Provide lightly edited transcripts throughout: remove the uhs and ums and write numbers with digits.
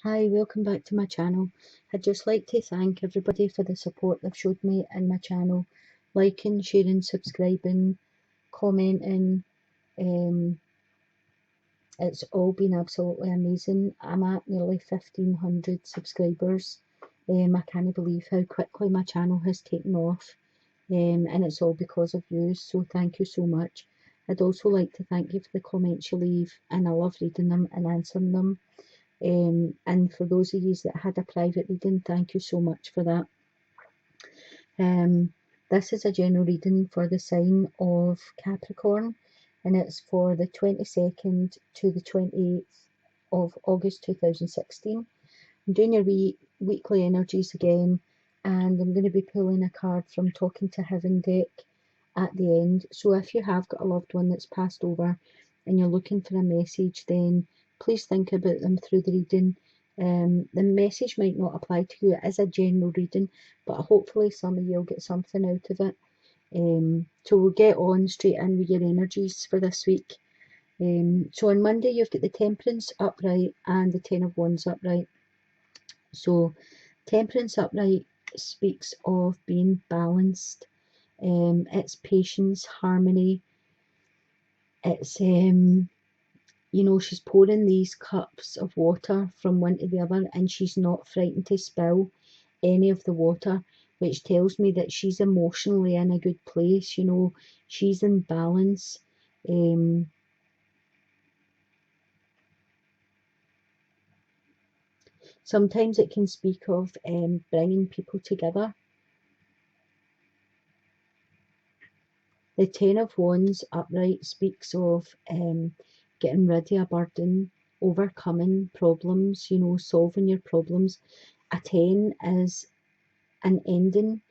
Hi, welcome back to my channel. I'd just like to thank everybody for the support they've showed me in my channel. Liking, sharing, subscribing, commenting. Um, it's all been absolutely amazing. I'm at nearly 1,500 subscribers. I can't believe how quickly my channel has taken off. And it's all because of you, so thank you so much. I'd also like to thank you for the comments you leave, and I love reading them and answering them. And for those of you that had a private reading, thank you so much for that. This is a general reading for the sign of Capricorn, and it's for the 22nd to the 28th of August 2016. I'm doing your weekly energies again, and I'm going to be pulling a card from Talking to Heaven deck at the end. So if you have got a loved one that's passed over and you're looking for a message, then please think about them through the reading. The message might not apply to you as a general reading, but hopefully some of you will get something out of it. So we'll get on straight in with your energies for this week. So on Monday you've got the Temperance upright and the Ten of Wands upright. So Temperance upright speaks of being balanced. It's patience, harmony. It's she's pouring these cups of water from one to the other, and she's not frightened to spill any of the water, which tells me that she's emotionally in a good place. She's in balance. Sometimes it can speak of bringing people together. The Ten of Wands upright speaks of getting rid of a burden, overcoming problems, solving your problems. A 10 is an ending.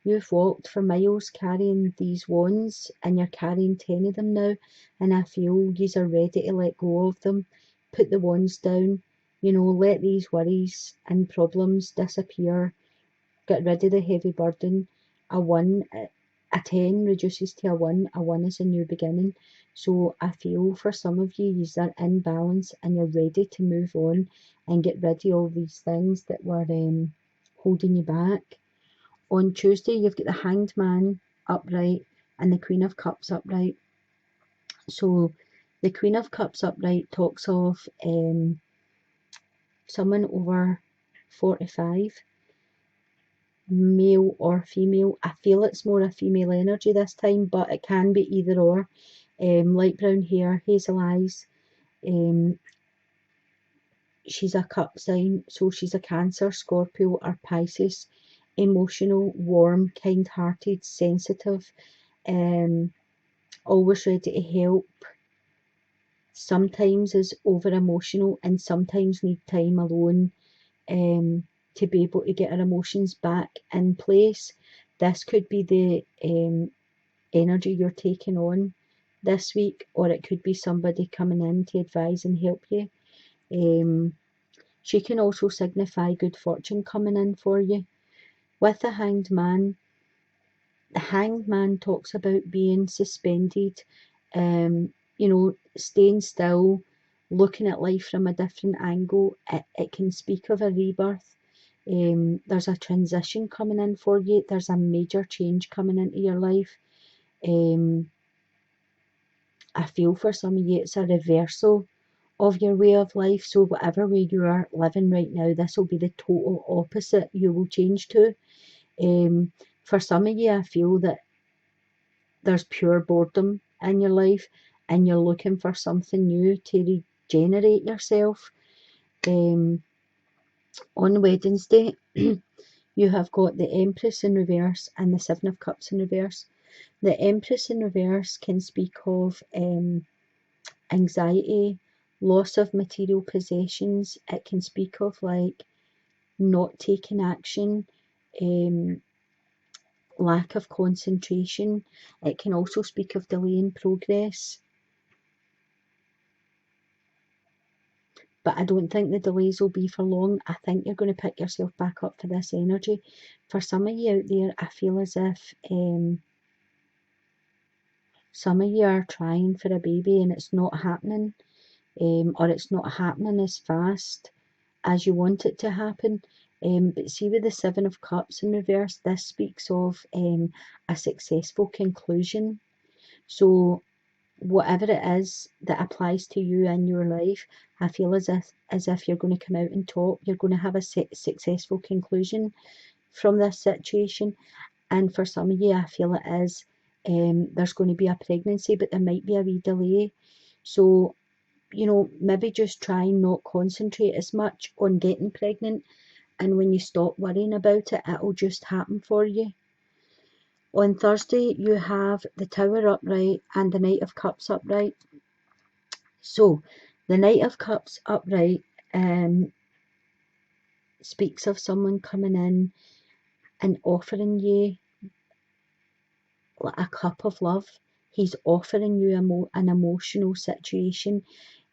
You've walked for miles carrying these wands, and you're carrying 10 of them now, and I feel you are ready to let go of them. Put the wands down, let these worries and problems disappear. Get rid of the heavy burden. A 10 reduces to a 1. A 1 is a new beginning. So I feel for some of you, are in balance and you're ready to move on and get rid of all these things that were holding you back. On Tuesday, you've got the Hanged Man upright and the Queen of Cups upright. So the Queen of Cups upright talks of someone over 45, male or female. I feel it's more a female energy this time, but it can be either or. Light brown hair, hazel eyes. She's a cup sign, so she's a Cancer, Scorpio or Pisces. Emotional, warm, kind-hearted, sensitive, always ready to help. Sometimes is over emotional and sometimes need time alone to be able to get our emotions back in place. This could be the energy you're taking on this week, or it could be somebody coming in to advise and help you. She can also signify good fortune coming in for you. With the Hanged Man talks about being suspended, staying still, looking at life from a different angle. It can speak of a rebirth. There's a transition coming in for you. There's a major change coming into your life. I feel for some of you it's a reversal of your way of life. So whatever way you are living right now, this will be the total opposite you will change to. For some of you, I feel that there's pure boredom in your life and you're looking for something new to regenerate yourself. On Wednesday, you have got the Empress in reverse and the Seven of Cups in reverse. The Empress in reverse can speak of anxiety, loss of material possessions. It can speak of like not taking action, lack of concentration. It can also speak of delay in progress. But I don't think the delays will be for long. I think you're going to pick yourself back up for this energy. For some of you out there, I feel as if some of you are trying for a baby and it's not happening, or it's not happening as fast as you want it to happen. But see, with the Seven of Cups in reverse, this speaks of a successful conclusion. So whatever it is that applies to you in your life, I feel as if you're going to come out on top. You're going to have a successful conclusion from this situation. And for some of you, I feel it is there's going to be a pregnancy, but there might be a wee delay. So, maybe just try and not concentrate as much on getting pregnant. And when you stop worrying about it, it'll just happen for you. On Thursday, you have the Tower upright and the Knight of Cups upright. So, the Knight of Cups upright speaks of someone coming in and offering you a cup of love. He's offering you an emotional situation.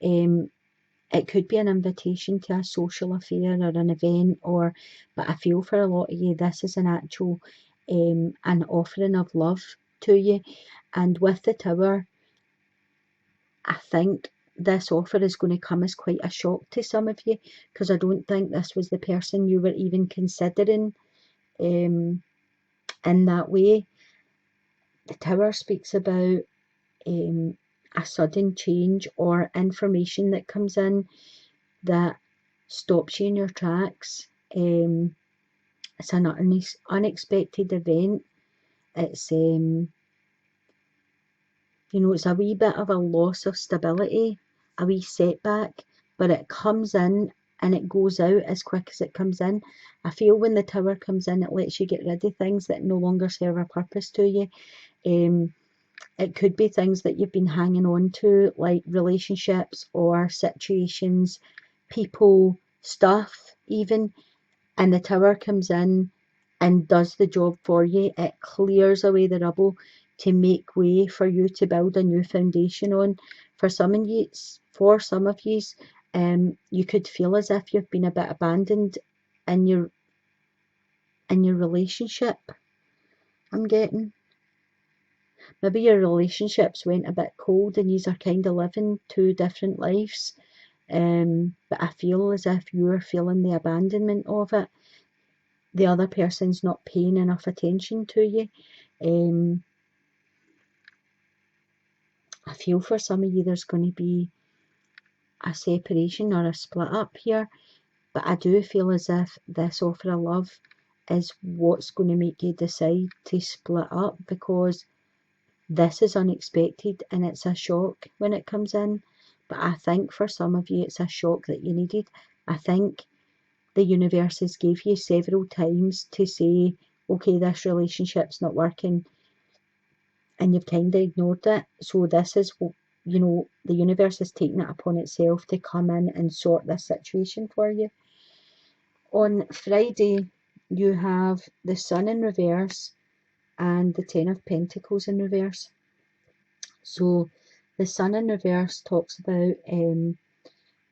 It could be an invitation to a social affair or an event, but I feel for a lot of you, this is an actual an offering of love to you. And with the Tower, I think this offer is going to come as quite a shock to some of you, because I don't think this was the person you were even considering in that way. The Tower speaks about a sudden change or information that comes in that stops you in your tracks. It's an unexpected event. It's it's a wee bit of a loss of stability, a wee setback, but it comes in and it goes out as quick as it comes in. I feel when the Tower comes in, it lets you get rid of things that no longer serve a purpose to you. It could be things that you've been hanging on to, like relationships or situations, people, stuff even, and the Tower comes in and does the job for you. It clears away the rubble to make way for you to build a new foundation on. For some of you, you could feel as if you've been a bit abandoned in your relationship. I'm getting maybe your relationships went a bit cold and you are kind of living two different lives. But I feel as if you're feeling the abandonment of it. The other person's not paying enough attention to you. I feel for some of you there's going to be a separation or a split up here, but I do feel as if this offer of love is what's going to make you decide to split up, because this is unexpected and it's a shock when it comes in. But I think for some of you it's a shock that you needed. I think the universe has gave you several times to say, okay, this relationship's not working, and you've kind of ignored it. So this is, the universe has taken it upon itself to come in and sort this situation for you. On Friday, you have the Sun in reverse and the Ten of Pentacles in reverse. So the Sun in reverse talks about being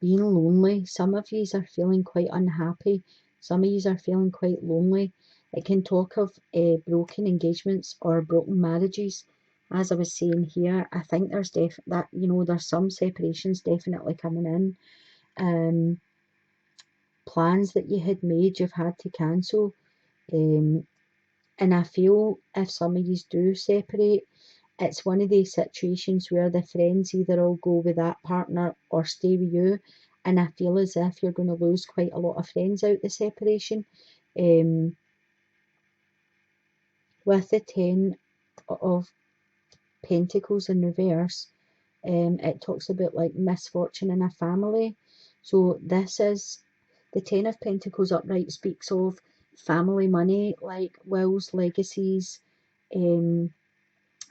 lonely. Some of you are feeling quite unhappy. Some of you are feeling quite lonely. It can talk of broken engagements or broken marriages. As I was saying here, I think there's there's some separations definitely coming in. Plans that you had made, you've had to cancel. And I feel if some of you do separate, it's one of these situations where the friends either all go with that partner or stay with you. And I feel as if you're going to lose quite a lot of friends out the separation. With the Ten of Pentacles in reverse, it talks about like misfortune in a family. So this is the Ten of Pentacles upright speaks of family money, like wills, legacies,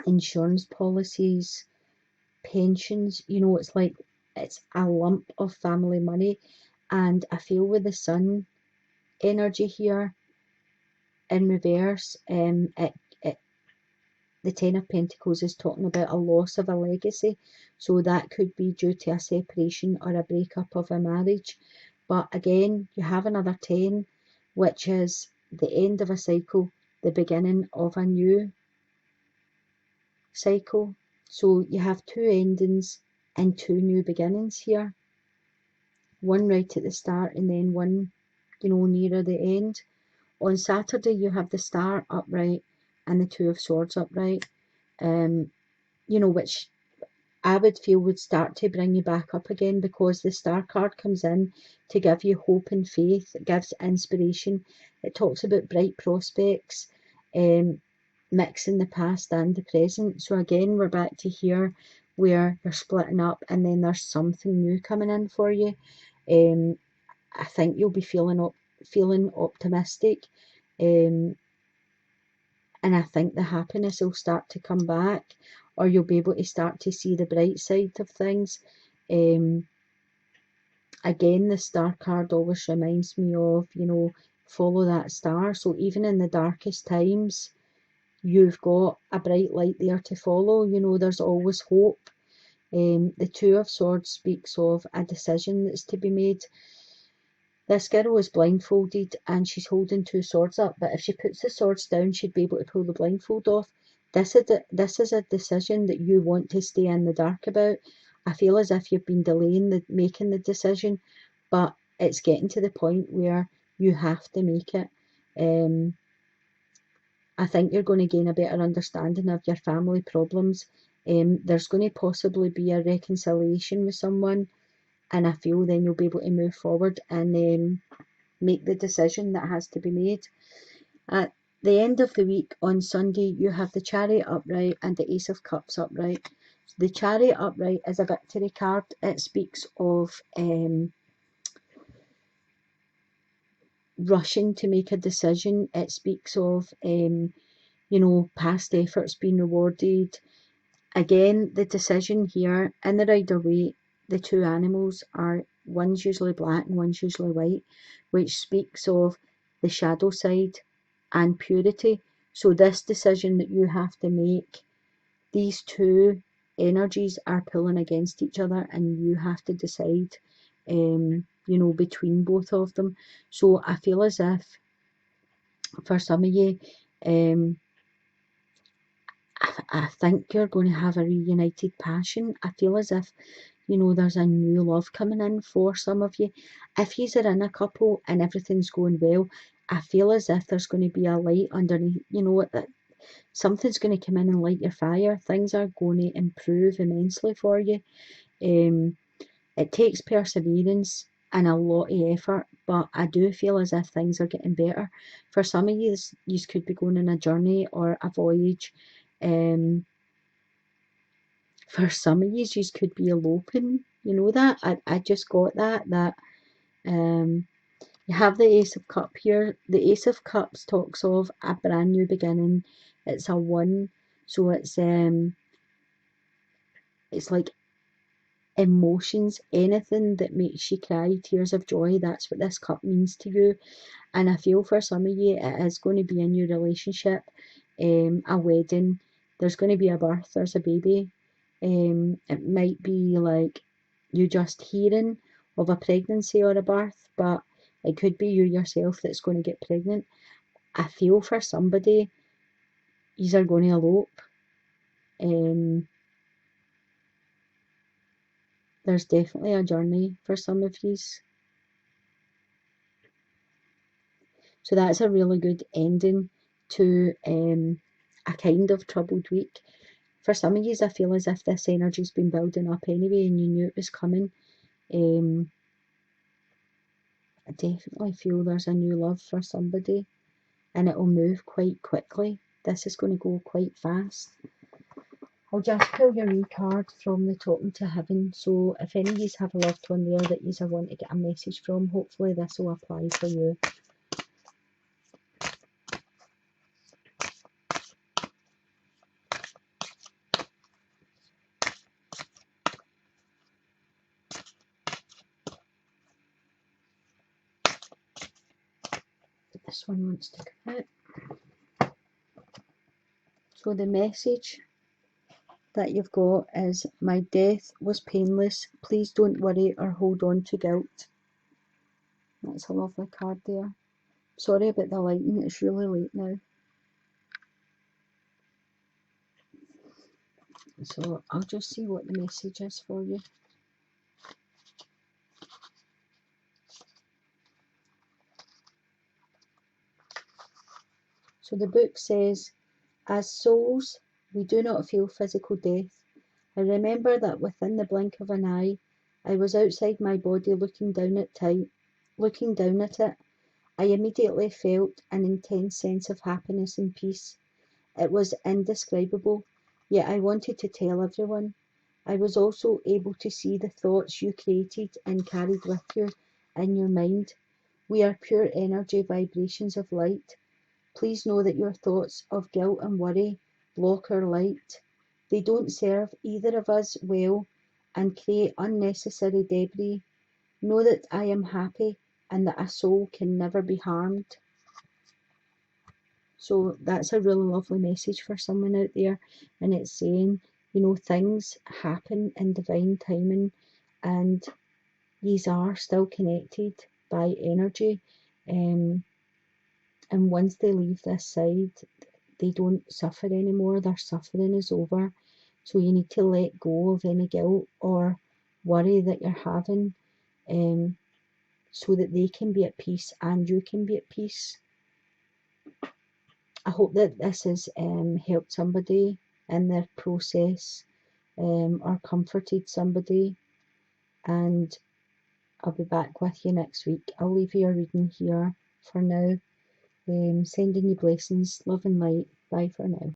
insurance policies, pensions. It's like it's a lump of family money. And I feel with the Sun energy here in reverse, the Ten of Pentacles is talking about a loss of a legacy. So that could be due to a separation or a breakup of a marriage. But again, you have another 10, which is the end of a cycle, the beginning of a new cycle. So you have two endings and two new beginnings here. one right at the start and then one, you know, nearer the end. On Saturday, you have the Star upright and the Two of Swords upright, you know, which I would feel would start to bring you back up again, because the Star card comes in to give you hope and faith. It gives inspiration. It talks about bright prospects, mixing the past and the present. So again, we're back to here where you're splitting up and then there's something new coming in for you. I think you'll be feeling optimistic, and I think the happiness will start to come back, or you'll be able to start to see the bright side of things. Again, the Star card always reminds me of, you know, follow that star. So even in the darkest times, you've got a bright light there to follow. You know, there's always hope. The Two of Swords speaks of a decision that's to be made. This girl is blindfolded and she's holding two swords up, but if she puts the swords down, she'd be able to pull the blindfold off. This is a decision that you want to stay in the dark about. I feel as if you've been delaying making the decision, but it's getting to the point where you have to make it. I think you're going to gain a better understanding of your family problems. There's going to possibly be a reconciliation with someone, and I feel then you'll be able to move forward and make the decision that has to be made. At the end of the week on Sunday, you have the Chariot upright and the Ace of Cups upright. The Chariot upright is a victory card. It speaks of rushing to make a decision. It speaks of you know, past efforts being rewarded. Again, the decision here in the Rider-Waite, the two animals are, one's usually black and one's usually white, which speaks of the shadow side and purity. So this decision that you have to make, these two energies are pulling against each other and you have to decide, you know, between both of them. So I feel as if for some of you, I think you're going to have a reunited passion. I feel as if, you know, there's a new love coming in for some of you. If you are in a couple and everything's going well, I feel as if there's going to be a light underneath, you know, that something's going to come in and light your fire. Things are going to improve immensely for you. It takes perseverance and a lot of effort, but I do feel as if things are getting better. For some of you, you could be going on a journey or a voyage. For some of you could be eloping. You know that? I just got that you have the Ace of Cups here. The Ace of Cups talks of a brand new beginning. It's a 1, so it's like emotions, anything that makes you cry, tears of joy. That's what this cup means to you. And I feel for some of you, it is going to be a new relationship, a wedding. There's going to be a birth. There's a baby. It might be like you just hearing of a pregnancy or a birth, but it could be you yourself that's going to get pregnant. I feel for somebody, these are going to elope. There's definitely a journey for some of yous. So that's a really good ending to a kind of troubled week. For some of yous, I feel as if this energy's been building up anyway and you knew it was coming. I definitely feel there's a new love for somebody and it will move quite quickly. This is going to go quite fast. I'll just pull your wee card from the Talking to Heaven. So if any of you have a loved one there that you want to get a message from, hopefully this will apply for you. This one wants to come out. So the message that you've got is, my death was painless. Please don't worry or hold on to guilt. That's a lovely card there. Sorry about the lighting, it's really late now. So I'll just see what the message is for you. So the book says, as souls, we do not feel physical death. I remember that within the blink of an eye, I was outside my body looking down at it. I immediately felt an intense sense of happiness and peace. It was indescribable, yet I wanted to tell everyone. I was also able to see the thoughts you created and carried with you in your mind. We are pure energy vibrations of light. Please know that your thoughts of guilt and worry block our light. They don't serve either of us well and create unnecessary debris. Know that I am happy and that a soul can never be harmed. So that's a really lovely message for someone out there, and it's saying, things happen in divine timing, and these are still connected by energy, and once they leave this side, they don't suffer anymore. Their suffering is over. So you need to let go of any guilt or worry that you're having, so that they can be at peace and you can be at peace. I hope that this has helped somebody in their process, or comforted somebody, and I'll be back with you next week. I'll leave you a reading here for now. Sending you blessings, love and light. Bye for now.